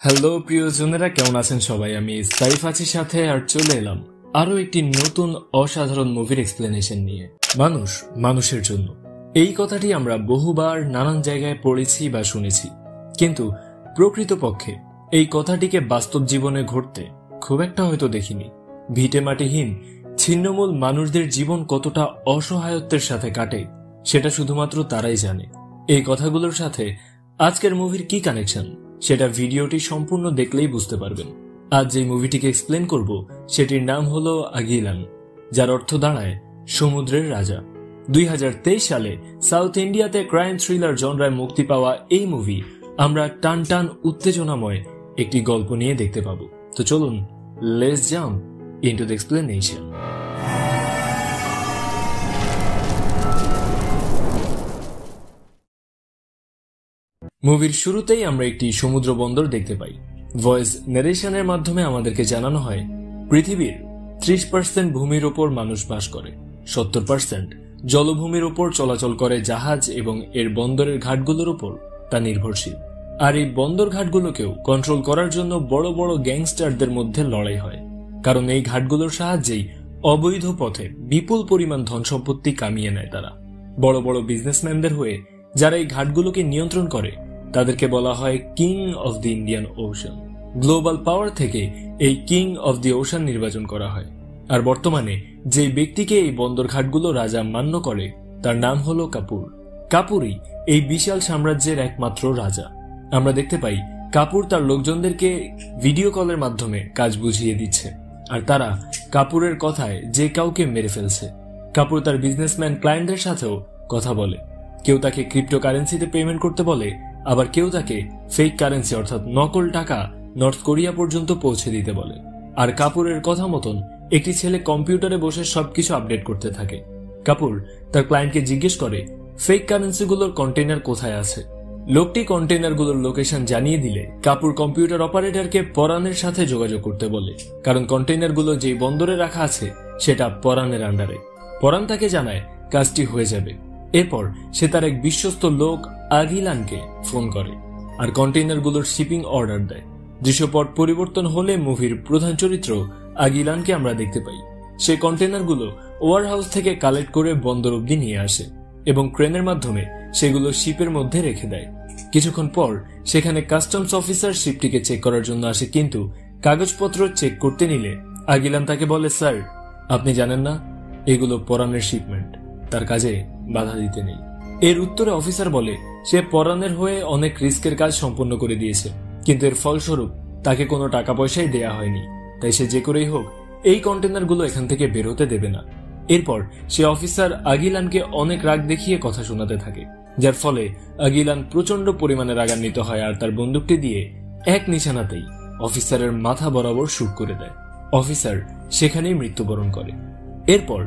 Hello প্রিয়জনেরা, কেমন আছেন সবাই? আমি সাইফ আছি সাথে, আর চলে এলাম আরো একটি নতুন অসাধারণ মুভির এক্সপ্লেনেশন নিয়ে। মানুষ মানুষের জন্য, এই কথাটি আমরা বহুবার নানান জায়গায় পড়েছি বা শুনেছি, কিন্তু প্রকৃতপক্ষে এই কথাটিকে বাস্তব জীবনে ঘটতে খুব একটা হয়তো দেখিনি। ভিটেমাটিহীন ছিন্নমূল মানুষদের জীবন কতটা অসহায়ত্বের সাথে কাটে সেটা শুধুমাত্র তারাই জানে। এই কথাগুলোর সাথে আজকের মুভির কি কানেকশন সেটা ভিডিওটি সম্পূর্ণ দেখলেই বুঝতে পারবেন। আজ যে মুভিটিকে এক্সপ্লেন করব সেটির নাম হলো আগিলান, যার অর্থ দাঁড়ায় সমুদ্রের রাজা। 2023 সালে সাউথ ইন্ডিয়াতে ক্রাইম থ্রিলার জনরায় মুক্তি পাওয়া এই মুভি আমরা টান টান উত্তেজনাময় একটি গল্প নিয়ে দেখতে পাবো। তো চলুন, let's jump into the explanation. মুভির শুরুতেই আমরা একটি সমুদ্র বন্দর দেখতে পাই। ভয়েস নারেশনের মাধ্যমে আমাদেরকে জানানো হয় পৃথিবীর 30% ভূমির ওপর মানুষ বাস করে, 70% জলভূমির ওপর চলাচল করে জাহাজ এবং এর বন্দরের ঘাটগুলোর উপর তা নির্ভরশীল। আর এই বন্দর ঘাটগুলোকেও কন্ট্রোল করার জন্য বড় বড় গ্যাংস্টারদের মধ্যে লড়াই হয়, কারণ এই ঘাটগুলোর সাহায্যেই অবৈধ পথে বিপুল পরিমাণ ধন সম্পত্তি কামিয়ে নেয় তারা। বড় বড় বিজনেসম্যানদের হয়ে যারা এই ঘাটগুলোকে নিয়ন্ত্রণ করে তাদেরকে বলা হয় king of the Indian ocean. Global পাওয়ার থেকে এই কিং অফ দি ওশান নির্বাচন করা হয়, আর বর্তমানে যে ব্যক্তিকে এই বন্দর ঘাটগুলো রাজা মান্য করে তার নাম হলো কাপুর। কাপুরই এই বিশাল সাম্রাজ্যের একমাত্র রাজা। আমরা দেখতে পাই কাপুর তার লোকজনদেরকে ভিডিও কলের মাধ্যমে কাজ বুঝিয়ে দিচ্ছে, আর তারা কাপুরের কথায় যে কাউকে মেরে ফেলছে। কাপুর তার বিজনেসম্যান ক্লায়েন্টদের সাথেও কথা বলে, কেউ তাকে ক্রিপ্টোকারেন্সিতে পেমেন্ট করতে বলে, আবার কেউ তাকে ফেক কারেন্সি অর্থাৎ নকল টাকা নর্থ কোরিয়া পর্যন্ত পৌঁছে দিতে বলে। আর কাপুরের কথা মতন একটি ছেলে কম্পিউটারে বসে সবকিছু আপডেট করতে থাকে। কাপুর তার ক্লায়েন্টকে জিজ্ঞেস করে ফেক কারেন্সিগুলোর কন্টেইনার কোথায় আছে। লোকটি কন্টেইনারগুলোর লোকেশন জানিয়ে দিলে কাপুর কম্পিউটার অপারেটরকে পরানের সাথে যোগাযোগ করতে বলে, কারণ কন্টেইনারগুলো যেই বন্দরে রাখা আছে সেটা পরানের আন্ডারে। পরান তাকে জানায় কাজটি হয়ে যাবে। এরপর সে তার এক বিশ্বস্ত লোক আগিলানকে ফোন করে আর কন্টেইনারগুলোর শিপিং অর্ডার দেয়। দৃশ্যপট পরিবর্তন হলে মুভির প্রধান চরিত্র আগিলানকে আমরা দেখতে পাই। সে কন্টেইনারগুলো ওয়ারহাউস থেকে কালেক্ট করে বন্দর অব্দি নিয়ে আসে এবং ক্রেনের মাধ্যমে সেগুলো শিপের মধ্যে রেখে দেয়। কিছুক্ষণ পর সেখানে কাস্টমস অফিসার শিপটিকে চেক করার জন্য আসে, কিন্তু কাগজপত্র চেক করতে নিলে আগিলান তাকে বলে, স্যার আপনি জানেন না এগুলো পরানের শিপমেন্ট, তার কাজে বাধা দিতে নেই। এর উত্তরে অফিসার বলে সে পরানের হয়ে অনেক রিস্কের কাজ সম্পন্ন করে দিয়েছে, কিন্তু এর ফলস্বরূপ তাকে কোনো টাকা পয়সাই দেয়া হয়নি, তাই সে যে করেই হোক এই কন্টেনারগুলো এখান থেকে বের হতে দেবে না। এরপর সে অফিসার আগিলানকে অনেক রাগ দেখিয়ে কথা শোনাতে থাকে, যার ফলে আগিলান প্রচন্ড পরিমাণে রাগান্বিত হয় আর তার বন্দুকটি দিয়ে এক নিশানাতেই অফিসারের মাথা বরাবর শুট করে দেয়। অফিসার সেখানেই মৃত্যুবরণ করে। এরপর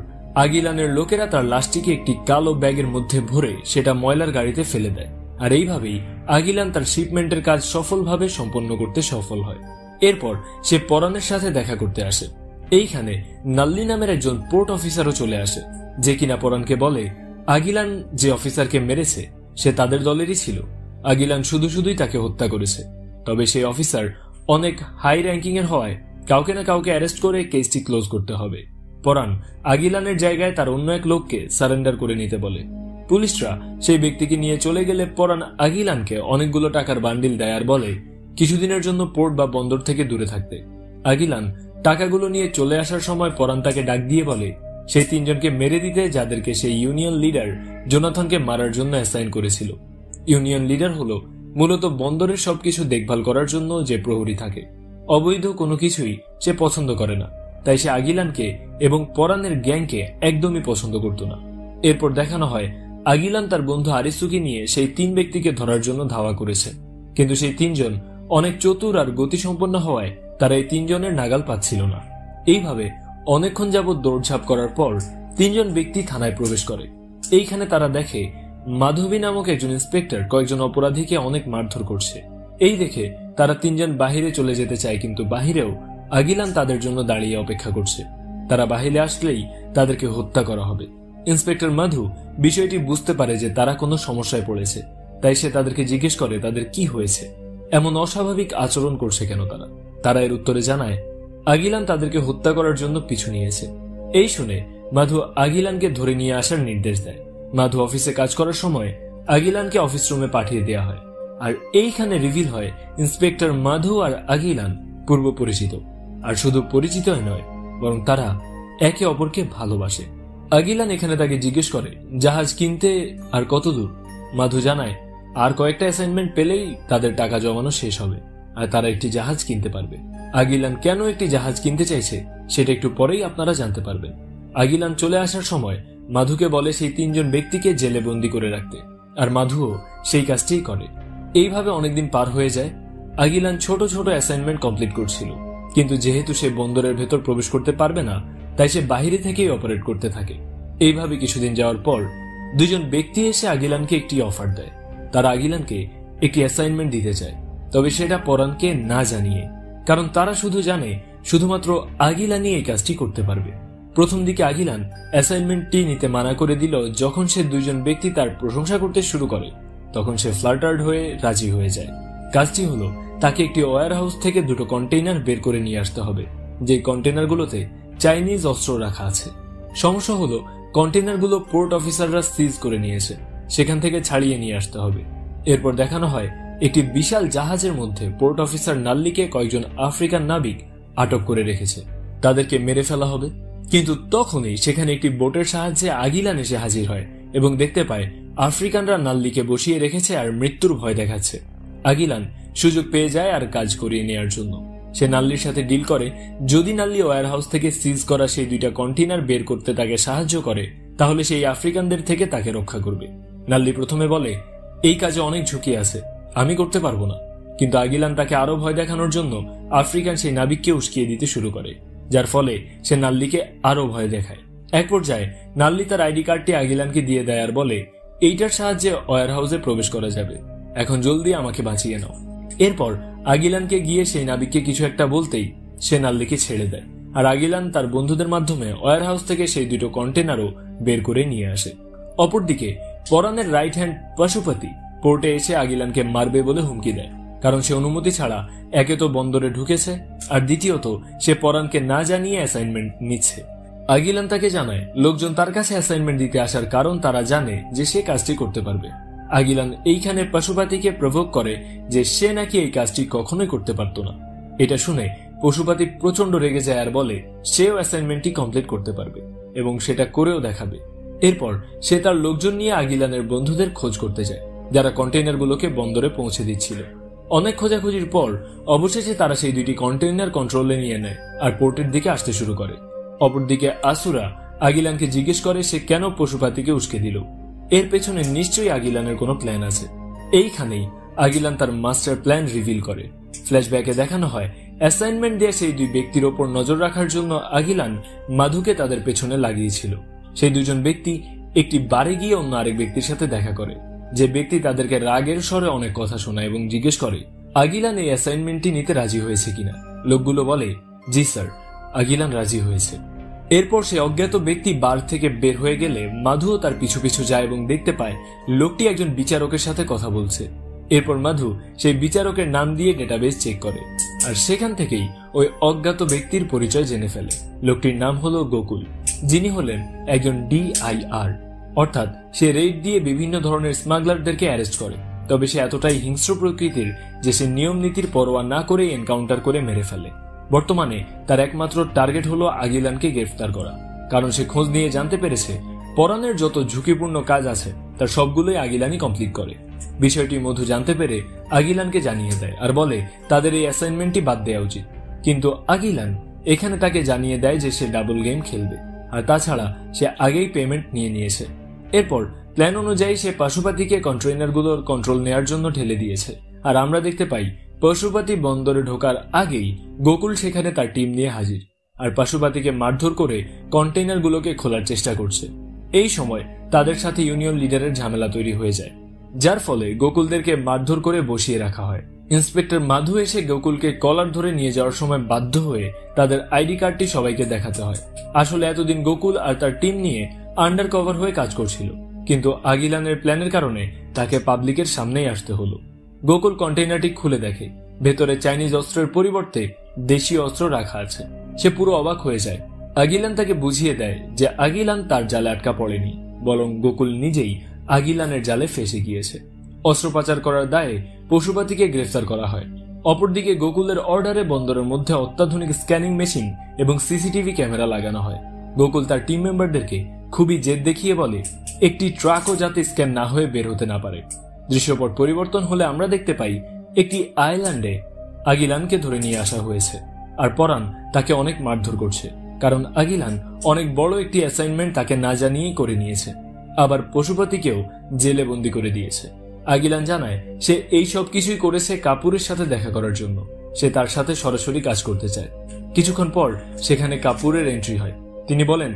আগিলানের লোকেরা তার লাশটিকে একটি কালো ব্যাগের মধ্যে ভরে সেটা ময়লার গাড়িতে ফেলে দেয়, আর এইভাবেই আগিলান তার শিপমেন্টের কাজ সফলভাবে সম্পন্ন করতে সফল হয়। এরপর সে পরানের সাথে দেখা করতে আসে। এইখানে নাল্লি নামের একজন পোর্ট অফিসারও চলে আসে, যে কিনা পরানকে বলে আগিলান যে অফিসারকে মেরেছে সে তাদের দলেরই ছিল। আগিলান শুধুই তাকে হত্যা করেছে, তবে সেই অফিসার অনেক হাই র্যাঙ্কিং এর হওয়ায় কাউকে না কাউকে অ্যারেস্ট করে কেসটি ক্লোজ করতে হবে। পরান আগিলানের জায়গায় তার অন্য এক লোককে সারেন্ডার করে নিতে বলে। পুলিশরা সেই ব্যক্তিকে নিয়ে চলে গেলে পরান আগিলানকে অনেকগুলো টাকার বান্ডিল দেয় আর বলে কিছুদিনের জন্য পোর্ট বা বন্দর থেকে দূরে থাকতে। আগিলান টাকাগুলো নিয়ে চলে আসার সময় পরান তাকে ডাক দিয়ে বলে সেই তিনজনকে মেরে দিতে, যাদেরকে সেই ইউনিয়ন লিডার জোনাথনকে মারার জন্য অ্যাসাইন করেছিল। ইউনিয়ন লিডার হলো মূলত বন্দরের সবকিছু দেখভাল করার জন্য যে প্রহরী থাকে। অবৈধ কোনো কিছুই সে পছন্দ করে না, তাই সে আগিলানকে এবং পরানের গ্যাংকে একদমই পছন্দ করত না। এরপর দেখানো হয় আগিলান তার বন্ধু আরিসুকে নিয়ে সেই তিন ব্যক্তিকে ধরার জন্য ধাওয়া করেছে, কিন্তু সেই তিনজন অনেক চতুর আর গতিসম্পন্ন হওয়ায় তারা এই তিনজনের নাগাল পাচ্ছিল না। এইভাবে অনেকক্ষণ যাবৎ দৌড়ঝাঁপ করার পর তিনজন ব্যক্তি থানায় প্রবেশ করে। এইখানে তারা দেখে মাধবী নামক একজন ইন্সপেক্টর কয়েকজন অপরাধীকে অনেক মারধর করছে। এই দেখে তারা তিনজন বাহিরে চলে যেতে চায়, কিন্তু বাহিরেও আগিলান তাদের জন্য দাঁড়িয়ে অপেক্ষা করছে। তারা বাহিরে আসলেই তাদেরকে হত্যা করা হবে। ইন্সপেক্টর মাধু বিষয়টি বুঝতে পারে যে তারা কোনো সমস্যায় পড়েছে, তাই সে তাদেরকে জিজ্ঞেস করে তাদের কি হয়েছে। এমন অস্বাভাবিক আচরণ করছে কেন তারা এর উত্তরে জানায় আগিলান তাদেরকে হত্যা করার জন্য পিছু নিয়েছে। এই শুনে মাধু আগিলানকে ধরে নিয়ে আসার নির্দেশ দেয়। মাধু অফিসে কাজ করার সময় আগিলানকে অফিস রুমে পাঠিয়ে দেওয়া হয়। আর এইখানে রিভিল হয় ইন্সপেক্টর মাধু আর আগিলান পূর্ব পরিচিত। আর শুধু পরিচিতই নয়, বরং তারা একে অপরকে ভালোবাসে। আগিলান এখানে তাকে জিজ্ঞেস করে জাহাজ কিনতে আর কত দূর। মাধু জানায় আর কয়েকটা অ্যাসাইনমেন্ট পেলেই তাদের টাকা জমানো শেষ হবে আর তারা একটি জাহাজ কিনতে পারবে। আগিলান কেন একটি জাহাজ কিনতে চাইছে সেটা একটু পরেই আপনারা জানতে পারবেন। আগিলান চলে আসার সময় মাধুকে বলে সেই 3 জন ব্যক্তিকে জেলে বন্দী করে রাখতে, আর মাধুও সেই কাজটিই করে। এইভাবে অনেকদিন পার হয়ে যায়। আগিলান ছোট ছোট অ্যাসাইনমেন্ট কমপ্লিট করছিল, কিন্তু যেহেতু সে বন্দরের ভেতর প্রবেশ করতে পারবে না, তাই সে বাহিরে থেকেই অপারেট করতে থাকে। এইভাবে কিছুদিন যাওয়ার পর 2 জন ব্যক্তি এসে আগিলানকে একটি অফার দেয়। তারা আগিলানকে একটি অ্যাসাইনমেন্ট দিতে চায়, তবে সেটা পরানকে না জানিয়ে, কারণ তারা শুধু জানে শুধুমাত্র আগিলানই এই কাজটি করতে পারবে। প্রথম দিকে আগিলান অ্যাসাইনমেন্টটি নিতে মানা করে দিল। যখন সে 2 জন ব্যক্তি তার প্রশংসা করতে শুরু করে, তখন সে ফ্লাটার্ড হয়ে রাজি হয়ে যায়। কাজটি হলো তাকে একটি ওয়্যার হাউস থেকে 2টো কন্টেইনার বের করে নিয়ে আসতে হবে, যে কন্টেইনারগুলোতে চাইনিজ অস্ত্র রাখা আছে। সমস্যা হলো কন্টেইনারগুলো পোর্ট অফিসাররা সিজ করে নিয়েছে, সেখান থেকে ছাড়িয়ে নিয়ে আসতে হবে। এরপর দেখানো হয় একটি বিশাল জাহাজের মধ্যে পোর্ট অফিসার নাল্লিকে কয়েকজন আফ্রিকান নাবিক আটক করে রেখেছে, তাদেরকে মেরে ফেলা হবে। কিন্তু তখনই সেখানে একটি বোটের সাহায্যে আগিলান এসে হাজির হয় এবং দেখতে পায় আফ্রিকানরা নাল্লিকে বসিয়ে রেখেছে আর মৃত্যুর ভয় দেখাচ্ছে। আগিলান সুযোগ পেয়ে যায় আর কাজ করিয়ে নেয়ার জন্য। সে নাল্লির সাথে ডিল করে যদি নাল্লি ওয়্যার হাউস থেকে সিজ করা সেই 2টা কন্টেইনার বের করতে তাকে সাহায্য করে, তাহলে সেই আফ্রিকানদের থেকে তাকে রক্ষা করবে। নাল্লি প্রথমে বলে এই কাজে অনেক ঝুঁকি আছে, আমি করতে পারবো না। কিন্তু আগিলান তাকে আরো ভয় দেখানোর জন্য আফ্রিকান সেই নাবিককে উস্কিয়ে দিতে শুরু করে, যার ফলে সে নাল্লিকে আরো ভয় দেখায়। এক পর্যায়ে নাল্লি তার আইডি কার্ডটি আগিলানকে দিয়ে দেয় আর বলে এইটার সাহায্যে ওয়্যার হাউসে প্রবেশ করা যাবে, এখন জলদি আমাকে বাঁচিয়ে নাও। এরপর আগিলানকে গিয়ে সেই নাবিককে কিছু একটা বলতেই সে নাল্লিকে ছেড়ে দেয়, আর আগিলান তার বন্ধুদের মাধ্যমে ওয়্যার হাউস থেকে সেই 2টো কন্টেইনারও বের করে নিয়ে আসে। অপরদিকে পরানের রাইট হ্যান্ড পশুপতি পোর্টে এসে আগিলানকে মারবে বলে হুমকি দেয়, কারণ সে অনুমতি ছাড়া একে তো বন্দরে ঢুকেছে, আর দ্বিতীয়ত সে পরানকে না জানিয়ে অ্যাসাইনমেন্ট নিচ্ছে। আগিলান তাকে জানায় লোকজন তার কাছে অ্যাসাইনমেন্ট দিতে আসার কারণ তারা জানে যে সে কাজটি করতে পারবে। আগিলান এইখানে পশুপাতিকে প্রভোগ করে যে সে নাকি এই কাজটি কখনোই করতে পারত না। এটা শুনে পশুপাতি প্রচন্ড রেগে যায় আর বলে সেও অ্যাসাইনমেন্টটি কমপ্লিট করতে পারবে এবং সেটা করেও দেখাবে। এরপর সে তার লোকজন নিয়ে আগিলানের বন্ধুদের খোঁজ করতে যায়, যারা কন্টেইনারগুলোকে বন্দরে পৌঁছে দিচ্ছিল। অনেক খোঁজাখুঁজির পর অবশেষে তারা সেই 2টি কন্টেইনার কন্ট্রোলে নিয়ে নেয় আর পোর্টের দিকে আসতে শুরু করে। অপরদিকে আসুরা আগিলানকে জিজ্ঞেস করে সে কেন পশুপাতিকে উস্কে দিল। এর পেছনে নিশ্চয়ই আগিলানের কোনো প্ল্যান আছে। এইখানেই আগিলান তার মাস্টার প্ল্যান রিভিল করে। ফ্ল্যাশব্যাকে দেখানো হয় অ্যাসাইনমেন্ট দিয়ে সেই 2 ব্যক্তির ওপর নজর রাখার জন্য আগিলান মাধুকে তাদের পেছনে লাগিয়েছিল। সেই 2 জন ব্যক্তি একটি বারে গিয়ে অন্য আরেক ব্যক্তির সাথে দেখা করে, যে ব্যক্তি তাদেরকে রাগের স্বরে অনেক কথা শোনায় এবং জিজ্ঞেস করে আগিলান এই অ্যাসাইনমেন্টটি নিতে রাজি হয়েছে কিনা। লোকগুলো বলে জি স্যার, আগিলান রাজি হয়েছে। এরপর সে অজ্ঞাত ব্যক্তি বার থেকে বের হয়ে গেলে মাধুও তার পিছু পিছু যায় এবং দেখতে পায় লোকটি একজন বিচারকের সাথে কথা বলছে। এরপর মাধু সেই বিচারকের নাম দিয়ে ডেটাবেস চেক করে আর সেখান থেকেই ওই অজ্ঞাত ব্যক্তির পরিচয় জেনে ফেলে। লোকটির নাম হলো গোকুল, যিনি হলেন একজন DIR, অর্থাৎ সে রেড দিয়ে বিভিন্ন ধরনের স্মাগলারদেরকে অ্যারেস্ট করে। তবে সে এতটাই হিংস্র প্রকৃতির যে সে নিয়ম নীতির পরোয়া না করে এনকাউন্টার করে মেরে ফেলে। বর্তমানে তার একমাত্র টার্গেট হলো আগিলানকে গ্রেফতার করা, কারণ সে খোঁজ নিয়ে জানতে পেরেছে পরানের যত ঝুঁকিপূর্ণ কাজ আছে তার সবগুলোই আগিলানই কমপ্লিট করে। বিষয়টি মধু জানতে পেরে আগিলানকে জানিয়ে দেয় আর বলে তাদের এই অ্যাসাইনমেন্টটি বাদ দেওয়া উচিত। কিন্তু আগিলান এখানে তাকে জানিয়ে দেয় যে সে ডাবল গেম খেলবে, আর তাছাড়া সে আগেই পেমেন্ট নিয়ে নিয়েছে। এরপর প্ল্যান অনুযায়ী সে পশুপাতিকে কন্টেইনারগুলোর কন্ট্রোল নেয়ার জন্য ঠেলে দিয়েছে, আর আমরা দেখতে পাই পশুপাতি বন্দরে ঢোকার আগেই গোকুল সেখানে তার টিম নিয়ে হাজির, আর পশুপাতিকে মারধর করে কন্টেইনারগুলোকে খোলার চেষ্টা করছে। এই সময় তাদের সাথে ইউনিয়ন লিডারের ঝামেলা তৈরি হয়ে যায়, যার ফলে গোকুলদেরকে মারধর করে বসিয়ে রাখা হয়। ইন্সপেক্টর মাধু এসে গোকুলকে কলার ধরে নিয়ে যাওয়ার সময় বাধ্য হয়ে তাদের আইডি কার্ডটি সবাইকে দেখাতে হয়। আসলে এতদিন গোকুল আর তার টিম নিয়ে আন্ডার কভার হয়ে কাজ করছিল, কিন্তু আগিলানের প্ল্যানের কারণে তাকে পাবলিকের সামনেই আসতে হলো। গোকুল কন্টেইনারটি খুলে দেখে ভেতরে চাইনিজ অস্ত্রের পরিবর্তে দেশীয় অস্ত্র রাখা আছে। সে পুরো অবাক হয়ে যায়। আগিলান তাকে বুঝিয়ে দেয় যে আগিলান তার জালে আটকা পড়েনি, বরং গোকুল নিজেই আগিলানের জালে ফেসে গিয়েছে। অস্ত্র পাচার করার দায়ে পশুপাতিকে গ্রেফতার করা হয়। অপরদিকে গোকুলের অর্ডারে বন্দরের মধ্যে অত্যাধুনিক স্ক্যানিং মেশিন এবং সিসিটিভি ক্যামেরা লাগানো হয়। গোকুল তার টিম মেম্বারদেরকে খুবই জেদ দেখিয়ে বলে একটি ট্রাকও যাতে স্ক্যান না হয়ে বের হতে না পারে। দৃশ্যপট পরিবর্তন হলে আমরা দেখতে পাই একটি আইল্যান্ডে আগিলানকে ধরে নিয়ে আসা হয়েছে, আর পরান তাকে অনেক মারধর করছে, কারণ আগিলান অনেক বড় একটি অ্যাসাইনমেন্ট তাকে না জানিয়েই করে নিয়েছে। আবার পশুপতিকেও জেলে বন্দী করে দিয়েছে। আগিলান জানায় সে এই সব কিছুই করেছে কাপুরের সাথে দেখা করার জন্য। সে তার সাথে সরাসরি কাজ করতে চায়। কিছুক্ষণ পর সেখানে কাপুরের এন্ট্রি হয়। তিনি বলেন,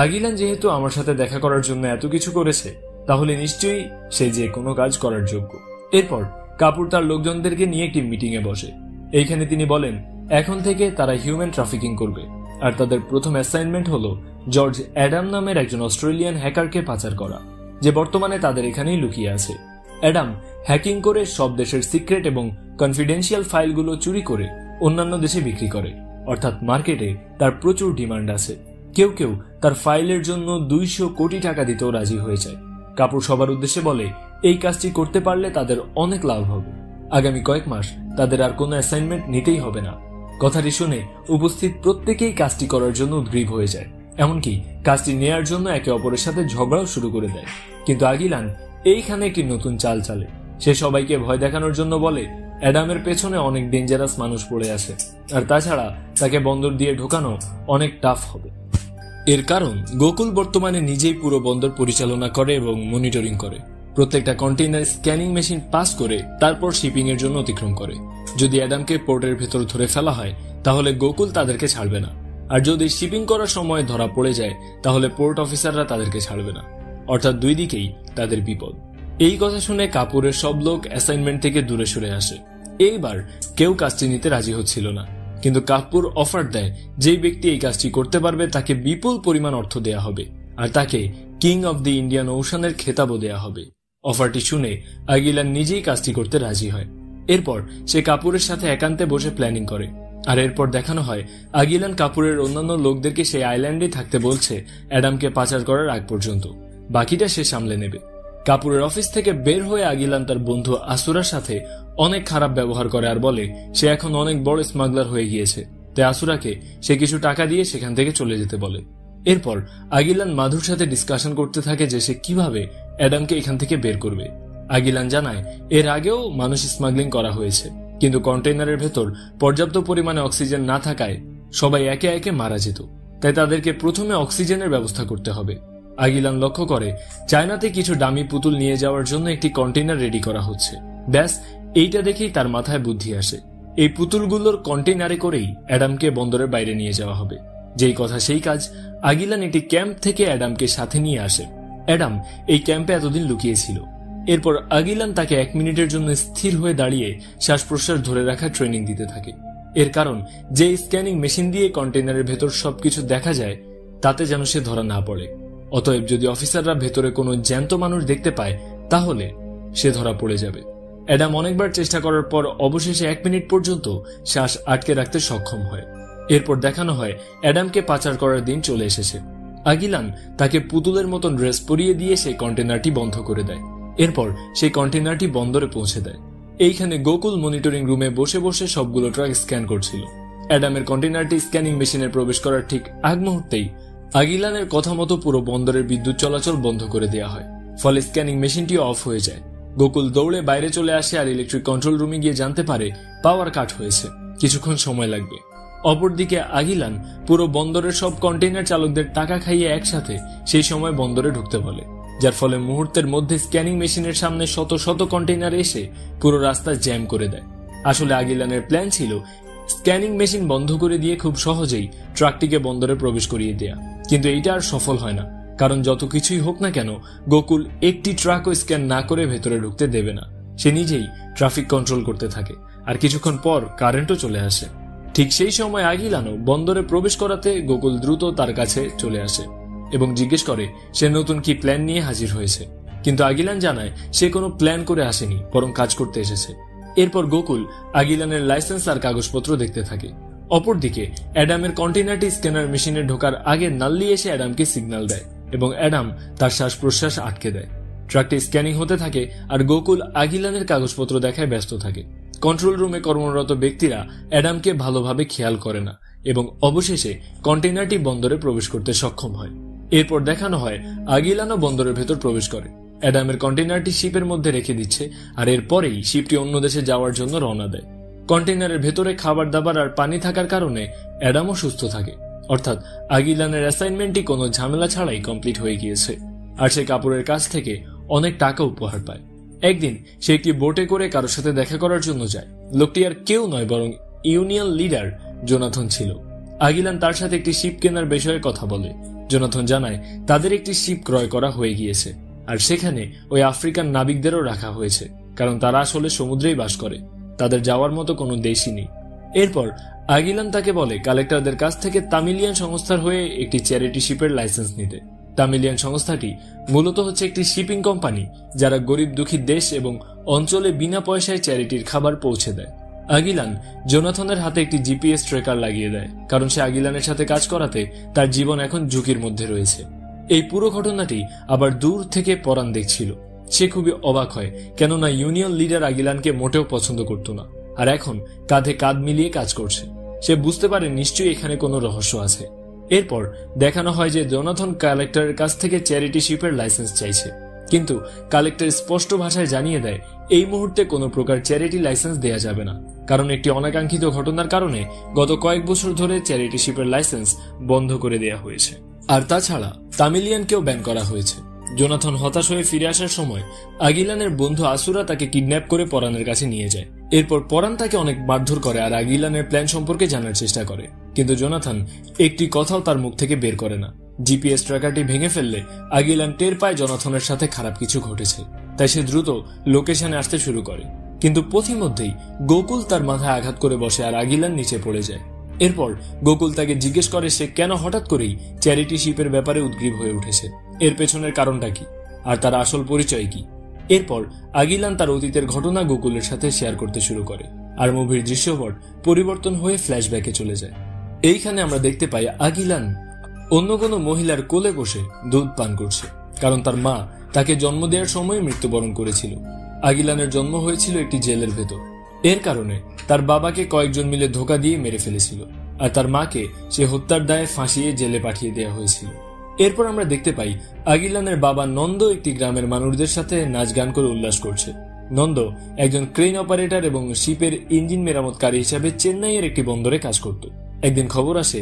আগিলান যেহেতু আমার সাথে দেখা করার জন্য এত কিছু করেছে, তাহলে নিশ্চয়ই সে যে কোনো কাজ করার যোগ্য। এরপর কাপুর তার লোকজনদেরকে নিয়ে একটি মিটিং এ বসে। এইখানে তিনি বলেন এখন থেকে তারা হিউম্যান ট্রাফিকিং করবে, আর তাদের প্রথম অ্যাসাইনমেন্ট হলো জর্জ অ্যাডাম নামের একজন অস্ট্রেলিয়ান হ্যাকারকে পাচার করা, যে বর্তমানে তাদের এখানেই লুকিয়ে আছে। অ্যাডাম হ্যাকিং করে সব দেশের সিক্রেট এবং কনফিডেন্সিয়াল ফাইলগুলো চুরি করে অন্যান্য দেশে বিক্রি করে, অর্থাৎ মার্কেটে তার প্রচুর ডিমান্ড আছে। কেউ কেউ তার ফাইলের জন্য 200 কোটি টাকা দিতেও রাজি হয়ে যায়। কাপুর সবার উদ্দেশ্যে বলে এই কাজটি করতে পারলে তাদের অনেক লাভ হবে। আগামী কয়েক মাস তাদের আর কোনো অ্যাসাইনমেন্ট নিতেই হবে না। কথাটি শুনে উপস্থিত প্রত্যেকেই কাজটি করার জন্য উদ্গ্রীব হয়ে যায়, এমনকি কাজটি নেয়ার জন্য একে অপরের সাথে ঝগড়াও শুরু করে দেয়। কিন্তু আগিলান এইখানে একটি নতুন চাল চালে। সে সবাইকে ভয় দেখানোর জন্য বলে অ্যাডামের পেছনে অনেক ডেঞ্জারাস মানুষ পড়ে আছে, আর তাছাড়া তাকে বন্দর দিয়ে ঢোকানো অনেক টাফ হবে। এর কারণ গোকুল বর্তমানে নিজেই পুরো বন্দর পরিচালনা করে এবং মনিটরিং করে। প্রত্যেকটা কন্টেইনার স্ক্যানিং মেশিন পাস করে তারপর শিপিং এর জন্য অতিক্রম করে। যদি অ্যাডামকে পোর্টের ভেতর ধরে ফেলা হয় তাহলে গোকুল তাদেরকে ছাড়বে না, আর যদি শিপিং করার সময় ধরা পড়ে যায় তাহলে পোর্ট অফিসাররা তাদেরকে ছাড়বে না, অর্থাৎ দুই দিকেই তাদের বিপদ। এই কথা শুনে কাপুরের সব লোক অ্যাসাইনমেন্ট থেকে দূরে সরে আসে। এইবার কেউ কাজটি নিতে রাজি হচ্ছিল না, কিন্তু কাপুর অফার দেয় যেই ব্যক্তি এই কাজটি করতে পারবে তাকে বিপুল পরিমাণ অর্থ দেয়া হবে, আর তাকে কিং অব দি ইন্ডিয়ান ওশানের খেতাবও দেয়া হবে। অফারটি শুনে আগিলান নিজেই কাজটি করতে রাজি হয়। এরপর সে কাপুরের সাথে একান্তে বসে প্ল্যানিং করে, আর এরপর দেখানো হয় আগিলান কাপুরের অন্যান্য লোকদেরকে সেই আইল্যান্ডে থাকতে বলছে অ্যাডামকে পাচার করার আগ পর্যন্ত। বাকিটা সে সামলে নেবে। কাপুরের অফিস থেকে বের হয়ে আগিলান তার বন্ধু আসুরার সাথে অনেক খারাপ ব্যবহার করে আর বলে সে এখন অনেক বড় স্মাগলার হয়ে গিয়েছে, তাই আসুরাকে সে কিছু টাকা দিয়ে সেখান থেকে চলে যেতে বলে। এরপর আগিলান মাধুর সাথে ডিসকাশন করতে থাকে যে সে কিভাবে অ্যাডামকে এখান থেকে বের করবে। আগিলান জানায় এর আগেও মানুষ স্মাগলিং করা হয়েছে, কিন্তু কন্টেইনারের ভেতর পর্যাপ্ত পরিমাণে অক্সিজেন না থাকায় সবাই একে একে মারা যেত, তাই তাদেরকে প্রথমে অক্সিজেনের ব্যবস্থা করতে হবে। আগিলান লক্ষ্য করে চায়নাতে কিছু ডামি পুতুল নিয়ে যাওয়ার জন্য একটি কন্টেইনার রেডি করা হচ্ছে। ব্যাস এইটা দেখেই তার মাথায় বুদ্ধি আসে, এই পুতুলগুলোর কন্টেইনারে করেই অ্যাডামকে বন্দরের বাইরে নিয়ে যাওয়া হবে। যেই কথা সেই কাজ। আগিলান একটি ক্যাম্প থেকে অ্যাডামকে সাথে নিয়ে আসে। অ্যাডাম এই ক্যাম্পে এতদিন লুকিয়েছিল। এরপর আগিলান তাকে 1 মিনিটের জন্য স্থির হয়ে দাঁড়িয়ে শ্বাস প্রশ্বাস ধরে রাখা ট্রেনিং দিতে থাকে। এর কারণ যে স্ক্যানিং মেশিন দিয়ে কন্টেইনারের ভেতর সবকিছু দেখা যায় তাতে যেন সে ধরা না পড়ে। অতএব যদি অফিসাররা ভেতরে কোনো জ্যান্ত মানুষ দেখতে পায় তাহলে সে ধরা পড়ে যাবে। অ্যাডাম অনেকবার চেষ্টা করার পর অবশেষে 1 মিনিট পর্যন্ত শ্বাস আটকে রাখতে সক্ষম হয়। এরপর দেখানো হয় অ্যাডামকে পাচার করার দিন চলে এসেছে। আগিলান তাকে পুতুলের মতন ড্রেস পরিয়ে দিয়ে সেই কন্টেইনারটি বন্ধ করে দেয়। এরপর সেই কন্টেইনারটি বন্দরে পৌঁছে দেয়। এইখানে গোকুল মনিটরিং রুমে বসে বসে সবগুলো ট্রাক স্ক্যান করছিল। অ্যাডামের কন্টেইনারটি স্ক্যানিং মেশিনে প্রবেশ করার ঠিক আগ মুহূর্তেই আগিলানের কথা মতো পুরো বন্দরের বিদ্যুৎ চলাচল বন্ধ করে দেওয়া হয়। ফলে স্ক্যানিং মেশিনটি অফ হয়ে যায়। গোকুল দৌড়ে বাইরে চলে আসে আর ইলেকট্রিক কন্ট্রোল রুমে গিয়ে জানতে পারে পাওয়ার কাট হয়েছে, কিছুক্ষণ সময় লাগবে। অপরদিকে আগিলান পুরো বন্দরের সব কন্টেইনার চালকদের টাকা খাইয়ে একসাথে সেই সময় বন্দরে ঢুকতে বলে, যার ফলে মুহূর্তের মধ্যে স্ক্যানিং মেশিনের সামনে শত শত কন্টেইনার এসে পুরো রাস্তা জ্যাম করে দেয়। আসলে আগিলানের প্ল্যান ছিল স্ক্যানিং মেশিন বন্ধ করে দিয়ে খুব সহজেই ট্রাকটিকে বন্দরে প্রবেশ করিয়ে দেয়া, কিন্তু এইটা আর সফল হয় না। কারণ যত কিছুই হোক না কেন গোকুল একটি ট্রাকও স্ক্যান না করে ভেতরে ঢুকতে দেবে না। সে নিজেই ট্রাফিক কন্ট্রোল করতে থাকে, আর কিছুক্ষণ পর কারেন্টও চলে আসে। ঠিক সেই সময় আগিলানও বন্দরে প্রবেশ করাতে গোকুল দ্রুত তার কাছে চলে আসে এবং জিজ্ঞেস করে সে নতুন কি প্ল্যান নিয়ে হাজির হয়েছে। কিন্তু আগিলান জানায় সে কোনো প্ল্যান করে আসেনি, বরং কাজ করতে এসেছে। এরপর গোকুল আগিলানের লাইসেন্স আর কাগজপত্র দেখতে থাকে। অপরদিকে অ্যাডামের কন্টেইনারটি স্ক্যানার মেশিনে ঢোকার আগে নাল্লি এসে অ্যাডামকে সিগন্যাল দেয় এবং অ্যাডাম তার শ্বাস প্রশ্বাস আটকে দেয়। ট্রাকটি স্ক্যানিং হতে থাকে আর গোকুল আগিলানের কাগজপত্র দেখায় ব্যস্ত থাকে। কন্ট্রোল রুমে কর্মরত ব্যক্তিরা অ্যাডামকে ভালোভাবে খেয়াল করে না এবং অবশেষে কন্টেইনারটি বন্দরে প্রবেশ করতে সক্ষম হয়। এরপর দেখানো হয় আগিলানও বন্দরের ভেতর প্রবেশ করে। অ্যাডামের কন্টেইনারটি শিপের মধ্যে রেখে দিচ্ছে আর এরপরেই শিপটি অন্য দেশে যাওয়ার জন্য রওনা দেয়। কন্টেইনারের ভেতরে খাবার দাবার আর পানি থাকার কারণে অ্যাডামও সুস্থ থাকে, অর্থাৎ আগিলানের অ্যাসাইনমেন্টটি কোনো ঝামেলা ছাড়াই কমপ্লিট হয়ে গিয়েছে। আর সে কাপড়ের কাছ থেকে অনেক টাকা উপহার পায়। একদিন সে একটি বোটে করে কারোর সাথে দেখা করার জন্য যায়। লোকটি আর কেউ নয় বরং ইউনিয়ন লিডার জোনাথন ছিল। আগিলান তার সাথে একটি শিপ কেনার বিষয়ে কথা বলে। জোনাথন জানায় তাদের একটি শিপ ক্রয় করা হয়ে গিয়েছে আর সেখানে ওই আফ্রিকান নাবিকদেরও রাখা হয়েছে, কারণ তারা আসলে সমুদ্রেই বাস করে, তাদের যাওয়ার মতো কোনো দেশই নেই। এরপর আগিলান তাকে বলে কালেক্টরদের কাছ থেকে তামিলিয়ান সংস্থার হয়ে একটি চ্যারিটি শিপের লাইসেন্স নিতে। তামিলিয়ান সংস্থাটি মূলত হচ্ছে একটি শিপিং কোম্পানি যারা গরিব দুঃখী দেশ এবং অঞ্চলে বিনা পয়সায় চ্যারিটির খাবার পৌঁছে দেয়। আগিলান জোনাথনের হাতে একটি জিপিএস ট্র্যাকার লাগিয়ে দেয়, কারণ সে আগিলানের সাথে কাজ করাতে তার জীবন এখন ঝুঁকির মধ্যে রয়েছে। এই পুরো ঘটনাটি আবার দূর থেকে পরাণ দেখছিল। সে খুবই অবাক হয়, কেননা ইউনিয়ন লিডার আগিলানকে মোটেও পছন্দ করত না, আর এখন কাঁধে কাঁধ মিলিয়ে কাজ করছে। সে বুঝতে পারে নিশ্চয়ই এখানে কোনো রহস্য আছে। এরপর দেখানো হয় যে জোনাথন কালেক্টরের কাছ থেকে চ্যারিটি শিপের লাইসেন্স চাইছে, কিন্তু কালেক্টর স্পষ্ট ভাষায় জানিয়ে দেয় এই মুহূর্তে কোনো প্রকার চ্যারিটি লাইসেন্স দেয়া যাবে না, কারণ একটি অনাকাঙ্ক্ষিত ঘটনার কারণে গত কয়েক বছর ধরে চ্যারিটি শিপের লাইসেন্স বন্ধ করে দেয়া হয়েছে। আর তাছাড়া তামিলিয়ানকেও ব্যান করা হয়েছে। জোনাথন হতাশ হয়ে ফিরে আসার সময় আগিলানের বন্ধু আসুরা তাকে কিডন্যাপ করে পরাণের কাছে নিয়ে যায়। এরপর পরাণ তাকে অনেক মারধর করে আর আগিলানের প্ল্যান সম্পর্কে জানার চেষ্টা করে, কিন্তু জোনাথন একটি কথাও তার মুখ থেকে বের করে না। জিপিএস ট্র্যাকারটি ভেঙে ফেললে আগিলান টের পায় জোনাথনের সাথে খারাপ কিছু ঘটেছে, তাই সে দ্রুত লোকেশনে আসতে শুরু করে। কিন্তু পথিমধ্যেই গোকুল তার মাথায় আঘাত করে বসে আর আগিলান নিচে পড়ে যায়। এরপর গোকুল তাকে জিজ্ঞেস করে সে কেন হঠাৎ করেই চ্যারিটি শিপের ব্যাপারে উদ্গ্রীব হয়ে উঠেছে, এর পেছনের কারণটা কি আর তার আসল পরিচয় কি। এরপর আগিলান তার অতীতের ঘটনা গোকুলের সাথে শেয়ার করতে শুরু করে আর মুভির দৃশ্যপট পরিবর্তন হয়ে ফ্ল্যাশব্যাকে চলে যায়। এইখানে আমরা দেখতে পাই আগিলান অন্য কোনো মহিলার কোলে বসে দুধ পান করছে, কারণ তার মা তাকে জন্ম দেওয়ার সময় মৃত্যুবরণ করেছিল। আগিলানের জন্ম হয়েছিল একটি জেলের ভেতর। এর কারণে তার বাবাকে কয়েকজন মিলে ধোঁকা দিয়ে মেরে ফেলেছিল আর তার মাকে সে হত্যার দায়ে ফাঁসিয়ে জেলে পাঠিয়ে দেওয়া হয়েছিল। এরপর আমরা দেখতে পাই আগিলানের বাবা নন্দ একটি গ্রামের মানুষদের সাথে নাচ গান করে উল্লাস করছে। নন্দ একজন ক্রেন অপারেটর এবং শিপের ইঞ্জিন মেরামতকারী হিসাবে চেন্নাইয়ের একটি বন্দরে কাজ করত। একদিন খবর আসে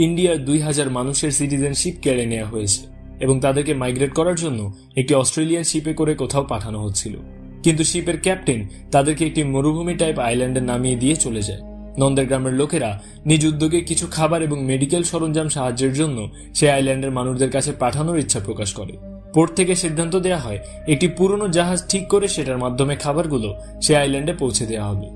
ইন্ডিয়ার 2000 মানুষের সিটিজেনশিপ কেড়ে নেওয়া হয়েছে এবং তাদেরকে মাইগ্রেট করার জন্য একটি অস্ট্রেলিয়ান শিপে করে কোথাও পাঠানো হচ্ছিল, কিন্তু শিপের ক্যাপ্টেন তাদেরকে একটি মরুভূমি টাইপ আইল্যান্ডে নামিয়ে দিয়ে চলে যায়। নন্দের গ্রামের লোকেরা নিজ উদ্যোগে কিছু খাবার এবং মেডিকেল সরঞ্জাম সাহায্যের জন্য সে আইল্যান্ডের মানুষদের কাছে পাঠানোর ইচ্ছা প্রকাশ করে। পোর্ট থেকে সিদ্ধান্ত দেয়া হয় একটি পুরনো জাহাজ ঠিক করে সেটার মাধ্যমে খাবারগুলো সে আইল্যান্ডে পৌঁছে দেওয়া হবে।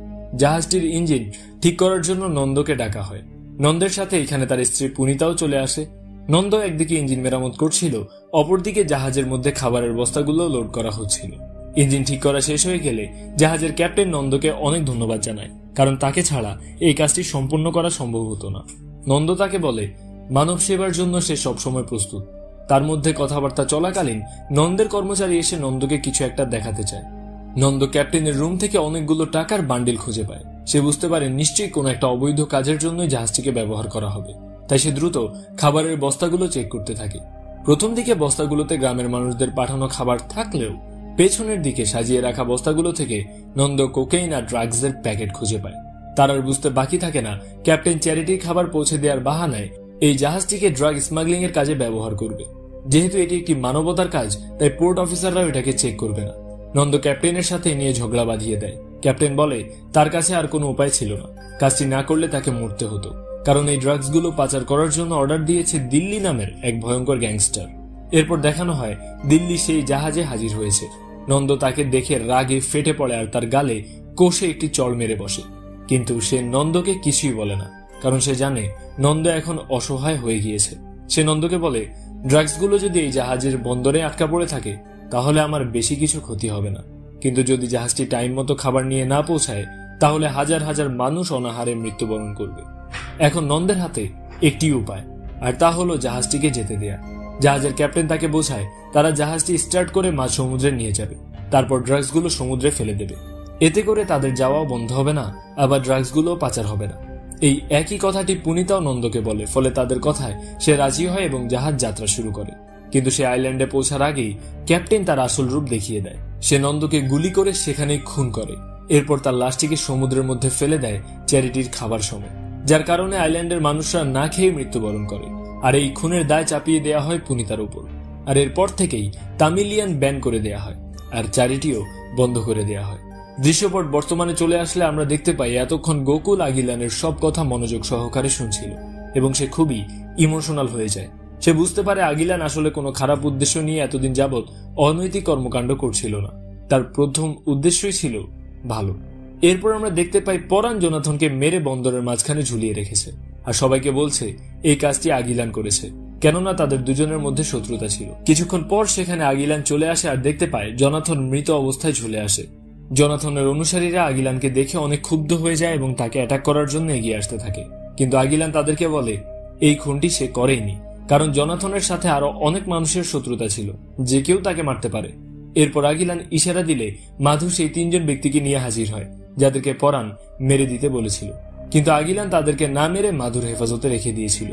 জাহাজটির ইঞ্জিন ঠিক করার জন্য নন্দকে ডাকা হয়। নন্দের সাথে এখানে তার স্ত্রী পুনিতাও চলে আসে। নন্দ একদিকে ইঞ্জিন মেরামত করছিল, অপরদিকে জাহাজের মধ্যে খাবারের বস্তাগুলো লোড করা হচ্ছিল। ইঞ্জিন ঠিক করা শেষ হয়ে গেলে জাহাজের ক্যাপ্টেন নন্দকে অনেক ধন্যবাদ জানায়, কারণ তাকে ছাড়া এই কাজটি সম্পূর্ণ করা সম্ভব হতো না। নন্দ তাকে বলে মানব সেবার জন্য সে সবসময় প্রস্তুত। তার মধ্যে কথাবার্তা চলাকালীন নন্দের কর্মচারী এসে নন্দকে কিছু একটা দেখাতে চায়। নন্দ ক্যাপ্টেনের রুম থেকে অনেকগুলো টাকার বান্ডিল খুঁজে পায়। সে বুঝতে পারে নিশ্চয়ই কোনো একটা অবৈধ কাজের জন্যই জাহাজটিকে ব্যবহার করা হবে, তাই সে দ্রুত খাবারের বস্তাগুলো চেক করতে থাকে। প্রথম দিকে বস্তাগুলোতে গ্রামের মানুষদের পাঠানো খাবার থাকলেও পেছনের দিকে সাজিয়ে রাখা বস্তাগুলো থেকে নন্দ কোকেইন আর ড্রাগসের প্যাকেট খুঁজে পায়। তার আর বুঝতে বাকি থাকে না ক্যাপ্টেন চ্যারিটির খাবার পৌঁছে দেওয়ার বাহানায় এই জাহাজটিকে ড্রাগ স্মাগলিং এর কাজে ব্যবহার করবে। যেহেতু এটি একটি মানবতার কাজ, তাই পোর্ট অফিসাররাও এটাকে চেক করবে না। নন্দ ক্যাপ্টেনের সাথে নিয়ে ঝগড়া বাঁধিয়ে দেয়। ক্যাপ্টেন বলে তার কাছে আর কোনো উপায় ছিল না, কাজটি না করলে তাকে মরতে হতো, কারণ এই ড্রাগসগুলো পাচার করার জন্য অর্ডার দিয়েছে দিল্লি নামের এক ভয়ঙ্কর গ্যাংস্টার। এরপর দেখানো হয় দিল্লি সেই জাহাজে হাজির হয়েছে। নন্দ তাকে দেখে রাগে ফেটে পড়ে আর তার গালে কষে একটি চড় মেরে বসে, কিন্তু সে নন্দকে কিছুই বলে না, কারণ সে জানে নন্দ এখন অসহায় হয়ে গিয়েছে। সে নন্দকে বলে ড্রাগসগুলো যদি এই জাহাজের বন্দরে আটকা পড়ে থাকে তাহলে আমার বেশি কিছু ক্ষতি হবে না, কিন্তু যদি জাহাজটি টাইম মতো খাবার নিয়ে না পৌঁছায় তাহলে হাজার হাজার মানুষ অনাহারে মৃত্যুবরণ করবে। এখন নন্দের হাতে একটি উপায়, আর তা হলো জাহাজটিকে যেতে দেয়া। জাহাজের ক্যাপ্টেন তাকে বোঝায় তারা জাহাজটি স্টার্ট করে মাঝ সমুদ্রে নিয়ে যাবে, তারপর ড্রাগসগুলো সমুদ্রে ফেলে দেবে। এতে করে তাদের যাওয়াও বন্ধ হবে না, আবার ড্রাগসগুলো পাচার হবে না। এই একই কথাটি পুনিতাও নন্দকে বলে, ফলে তাদের কথায় সে রাজি হয় এবং জাহাজ যাত্রা শুরু করে। কিন্তু সে আইল্যান্ডে পৌঁছার আগেই ক্যাপ্টেন তার আসল রূপ দেখিয়ে দেয়। সে নন্দকে গুলি করে সেখানেই খুন করে। এরপর তার লাশটিকে সমুদ্রের মধ্যে ফেলে দেয় চ্যারিটির খাবার সময়, যার কারণে আইল্যান্ডের মানুষরা না খেয়ে মৃত্যুবরণ করে। আর এই খুনের দায় চাপিয়ে দেয়া হয় পুনিতার উপর। আর এরপর থেকেই তামিলিয়ান ব্যান করে দেয়া হয়, আর চ্যারিটিও বন্ধ করে দেয়া হয়। দৃশ্যপট বর্তমানে চলে আসলে আমরা দেখতে পাই এতক্ষণ গোকুল আগিলানের সব কথা মনোযোগ সহকারে শুনছিল এবং সে খুবই ইমোশনাল হয়ে যায়। সে বুঝতে পারে আগিলান আসলে কোনো খারাপ উদ্দেশ্য নিয়ে এতদিন যাবৎ অনৈতিক কর্মকাণ্ড করছিল না, তার প্রথম উদ্দেশ্যই ছিল ভালো। এরপর আমরা দেখতে পাই পরাণ জোনাথনকে মেরে বন্দরের মাঝখানে ঝুলিয়ে রেখেছে আর সবাইকে বলছে এই কাজটি আগিলান করেছে, কেননা তাদের দুজনের মধ্যে শত্রুতা ছিল। কিছুক্ষণ পর সেখানে আগিলান চলে আসে আর দেখতে পায় জোনাথন মৃত অবস্থায় ঝুলে আসে। জোনাথনের অনুসারীরা আগিলানকে দেখে অনেক ক্ষুব্ধ হয়ে যায় এবং তাকে অ্যাটাক করার জন্য এগিয়ে আসতে থাকে, কিন্তু আগিলান তাদেরকে বলে এই খুনটি সে করেনি, কারণ জোনাথনের সাথে আরো অনেক মানুষের শত্রুতা ছিল, যে কেউ তাকে মারতে পারে। এরপর আগিলান ইশারা দিলে মাধু সেই 3 জন ব্যক্তিকে নিয়ে হাজির হয় যাদেরকে পরাণ মেরে দিতে বলেছিল, কিন্তু আগিলান তাদেরকে না মেরে মাধুর হেফাজতে রেখে দিয়েছিল।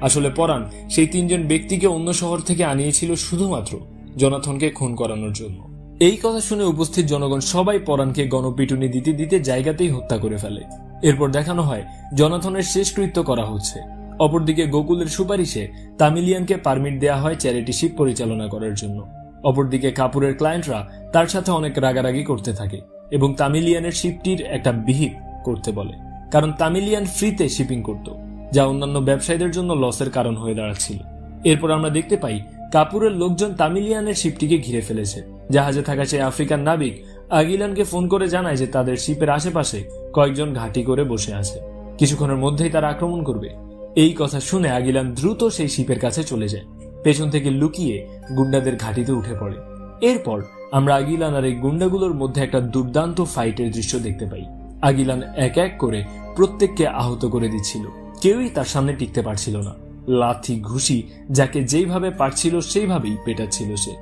আসলে পরাণ সেই 3 জন ব্যক্তিকে অন্য শহর থেকে আনিয়েছিল শুধুমাত্র জোনাথনকে খুন করানোর জন্য। এই কথা শুনে উপস্থিত জনগণ সবাই পরাণকে গণপিটুনি দিতে দিতে জায়গাতেই হত্যা করে ফেলে। এরপর দেখানো হয় জোনাথনের শেষকৃত্য করা হচ্ছে। অপরদিকে গোকুলের সুপারিশে তামিলিয়ানকে পারমিট দেয়া হয় চ্যারিটি শিপ পরিচালনা করার জন্য। অপরদিকে কাপুরের ক্লায়েন্টরা তার সাথে অনেক রাগারাগি করতে থাকে এবং তামিলিয়ানের শিপটির একটা বিহিত করতে বলে, কারণ তামিলিয়ান ফ্রিতে শিপিং করত, যা অন্যান্য ব্যবসায়ীদের জন্য লসের কারণ হয়ে দাঁড়াচ্ছিল। এরপর আমরা দেখতে পাই কাপুরের লোকজন তামিলিয়ানের শিপটিকে ঘিরে ফেলেছে। জাহাজে থাকা সেই আফ্রিকান নাবিক আগিলানকে ফোন করে জানায় যে তাদের শিপের আশেপাশে কয়েকজন ঘাঁটি করে বসে আছে, কিছুক্ষণের মধ্যেই তারা আক্রমণ করবে। এই কথা শুনে আগিলান দ্রুত সেই শিপের কাছে চলে যায়, পেছন থেকে লুকিয়ে গুন্ডাদের ঘাঁটিতে উঠে পড়ে। এরপর আমরা আগিলান আর এই গুন্ডাগুলোর মধ্যে একটা দুর্দান্ত ফাইটের দৃশ্য দেখতে পাই। আগিলান এক এক করে প্রত্যেককে আহত করে দিচ্ছিল, কেউই তার সামনে টিকতে পারছিল না। লাথি ঘুষি যাকে যেইভাবে পারছিল সেইভাবেই পেটাচ্ছিল সে।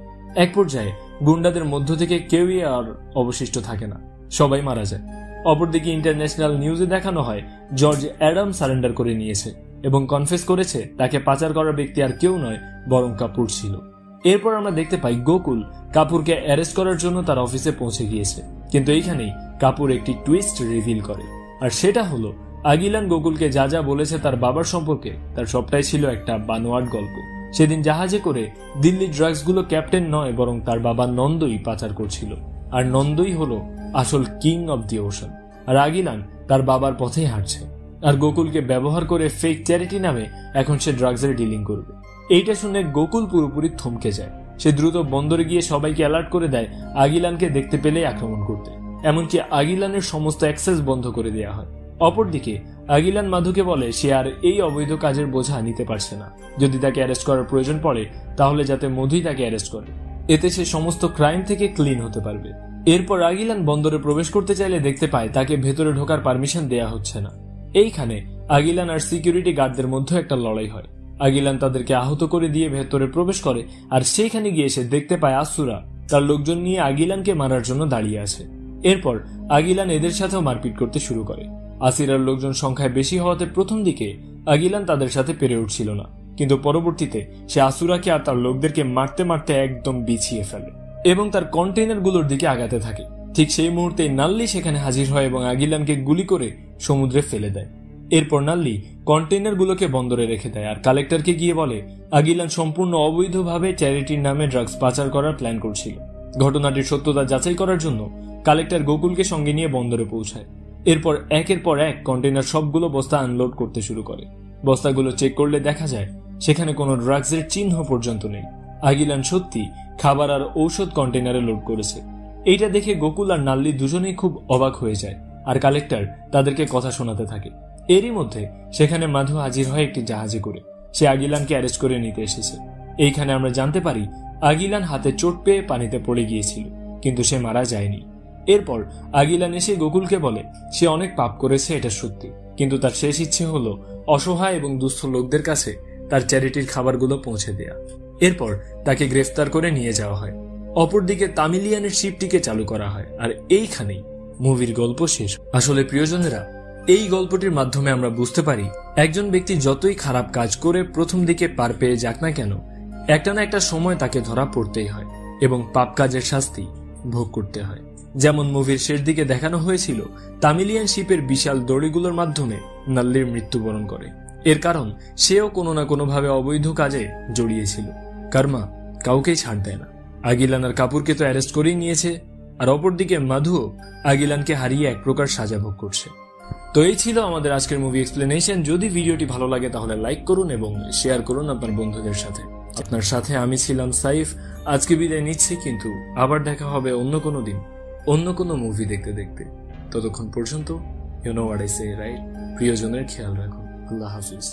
এক পর্যায়ে গুন্ডাদের মধ্য থেকে কেউই আর অবশিষ্ট থাকে না, সবাই মারা যায়। অপরদিকে ইন্টারন্যাশনাল নিউজে দেখানো হয় জর্জ অ্যাডাম সারেন্ডার করে নিয়েছে এবং কনফেস করেছে তাকে পাচার করার ব্যক্তি আর কেউ নয় বরং কাপুর ছিল। এরপর আমরা দেখতে পাই গোকুল কাপুরকে অ্যারেস্ট করার জন্য তার অফিসে পৌঁছে গিয়েছে, কিন্তু এইখানেই কাপুর একটি টুইস্ট রিভিল করে, আর সেটা হলো আগিলান গোকুলকে যা যা বলেছে তার বাবার সম্পর্কে তার সবটাই ছিল একটা বানোয়াট গল্প। সেদিন জাহাজে করে দিল্লি ড্রাগসগুলো ক্যাপ্টেন নয় বরং তার বাবা নন্দই পাচার করছিল, আর নন্দই হলো আসল কিং অব দি ওশান। আর আগিলান তার বাবার পথেই হাঁটছে, আর গোকুলকে ব্যবহার করে ফেক চ্যারিটি নামে এখন সে ড্রাগসের ডিলিং করবে। এইটা শুনে গোকুল পুরোপুরি থমকে যায়। সে দ্রুত বন্দরে গিয়ে সবাইকে অ্যালার্ট করে দেয় আগিলানকে দেখতে পেলেই আক্রমণ করতে, এমনকি আগিলানের সমস্ত অ্যাক্সেস বন্ধ করে দেওয়া হয়। অপরদিকে আগিলান মাধুকে বলে সে আর এই অবৈধ কাজের বোঝা নিতে পারছে না, যদি তাকে অ্যারেস্ট করার প্রয়োজন পড়ে তাহলে যাতে মধুই তাকে অ্যারেস্ট করে, এতে সে সমস্ত ক্রাইম থেকে ক্লিন হতে পারবে। এরপর আগিলান বন্দরে প্রবেশ করতে চাইলে দেখতে পায় তাকে ভেতরে ঢোকার পারমিশন দেয়া হচ্ছে না। এইখানে আগিলান আর সিকিউরিটি গার্ডদের মধ্যে একটা লড়াই হয়। আগিলান তাদেরকে আহত করে দিয়ে ভেতরে প্রবেশ করে, আর সেইখানে গিয়ে সে দেখতে পায় আসুরা তার লোকজন নিয়ে আগিলানকে মারার জন্য দাঁড়িয়ে আছে। এরপর আগিলান এদের সাথেও মারপিট করতে শুরু করে। আসিরার লোকজন সংখ্যায় বেশি হওয়াতে প্রথম দিকে আগিলান তাদের সাথে পেরে উঠছিল না, কিন্তু পরবর্তীতে সে আসুরাকে আর তার লোকদেরকে মারতে মারতে একদম বিছিয়ে ফেলে এবং তার কন্টেইনারগুলোর দিকে আগাতে থাকে। ঠিক সেই মুহূর্তে নাল্লি সেখানে হাজির হয় এবং আগিলানকে গুলি করে সমুদ্রে ফেলে দেয়। এরপর নাল্লি কন্টেইনারগুলোকে বন্দরে রেখে দেয় আর কালেক্টরকে গিয়ে বলে আগিলান সম্পূর্ণ অবৈধভাবে চ্যারিটির নামে ড্রাগস পাচার করার প্ল্যান করছিল। ঘটনাটির সত্যতা যাচাই করার জন্য কালেক্টর গোকুলকে সঙ্গে নিয়ে বন্দরে পৌঁছায়। এরপর একের পর এক কন্টেইনার সবগুলো বস্তা আনলোড করতে শুরু করে। বস্তাগুলো চেক করলে দেখা যায় সেখানে কোনো ড্রাগসের চিহ্ন পর্যন্ত নেই। আগিলান সত্যি খাবার আর ঔষধ কন্টেইনারে লোড করেছে। এইটা দেখে গোকুল আর নাল্লি দুজনেই খুব অবাক হয়ে যায়, আর কালেক্টর তাদেরকে কথা শোনাতে থাকে। এরই মধ্যে সেখানে মাধু হাজির হয় একটি জাহাজে করে। সে আগিলানকে অ্যারেস্ট করে নিতে এসেছে। এইখানে আমরা জানতে পারি আগিলান হাতে চোট পেয়ে পানিতে পড়ে গিয়েছিল, কিন্তু সে মারা যায়নি। এরপর আগিলান এসে গোকুলকে বলে সে অনেক পাপ করেছে, এটা সত্যি, কিন্তু তার শেষ ইচ্ছে হলো অসহায় এবং দুস্থ লোকদের কাছে তার চ্যারিটির খাবারগুলো পৌঁছে দেয়া। এরপর তাকে গ্রেফতার করে নিয়ে যাওয়া হয়। অপরদিকে তামিলিয়ানের শিপটিকে চালু করা হয়, আর এইখানেই মুভির গল্প শেষ। আসলে প্রিয়জনেরা, এই গল্পটির মাধ্যমে আমরা বুঝতে পারি একজন ব্যক্তি যতই খারাপ কাজ করে প্রথম দিকে পার পেয়ে যাক না কেন, একটা না একটা সময় তাকে ধরা পড়তেই হয় এবং পাপ কাজের শাস্তি ভোগ করতে হয়। যেমন মুভির শেষ দিকে দেখানো হয়েছিল, তামিলিয়ান শিপের বিশাল দড়িগুলোর মাধ্যমে নাল্লির মৃত্যুবরণ করে। এর কারণ সেও কোনো না কোনোভাবে অবৈধ কাজে জড়িয়েছিল। কর্মা কাউকেই ছাড় দেয় না। আগিলান আর কাপুরকে তো অ্যারেস্ট করেই নিয়েছে, আর অপরদিকে মাধুও আগিলানকে হারিয়ে এক প্রকার সাজা ভোগ করছে। তো এই ছিল আমাদের আজকের মুভি এক্সপ্লেনেশন। যদি ভিডিওটি ভালো লাগে তাহলে লাইক করুন এবং শেয়ার করুন আপনার বন্ধুদের সাথে। আপনার সাথে আমি ছিলাম সাইফ। আজকে বিদায় নিচ্ছি, কিন্তু আবার দেখা হবে অন্য কোনো দিন, অন্য কোনো মুভি দেখতে দেখতে। ততক্ষণ পর্যন্ত you know what I say, right? প্রিয়জনের খেয়াল রাখুন। আল্লাহ হাফিজ।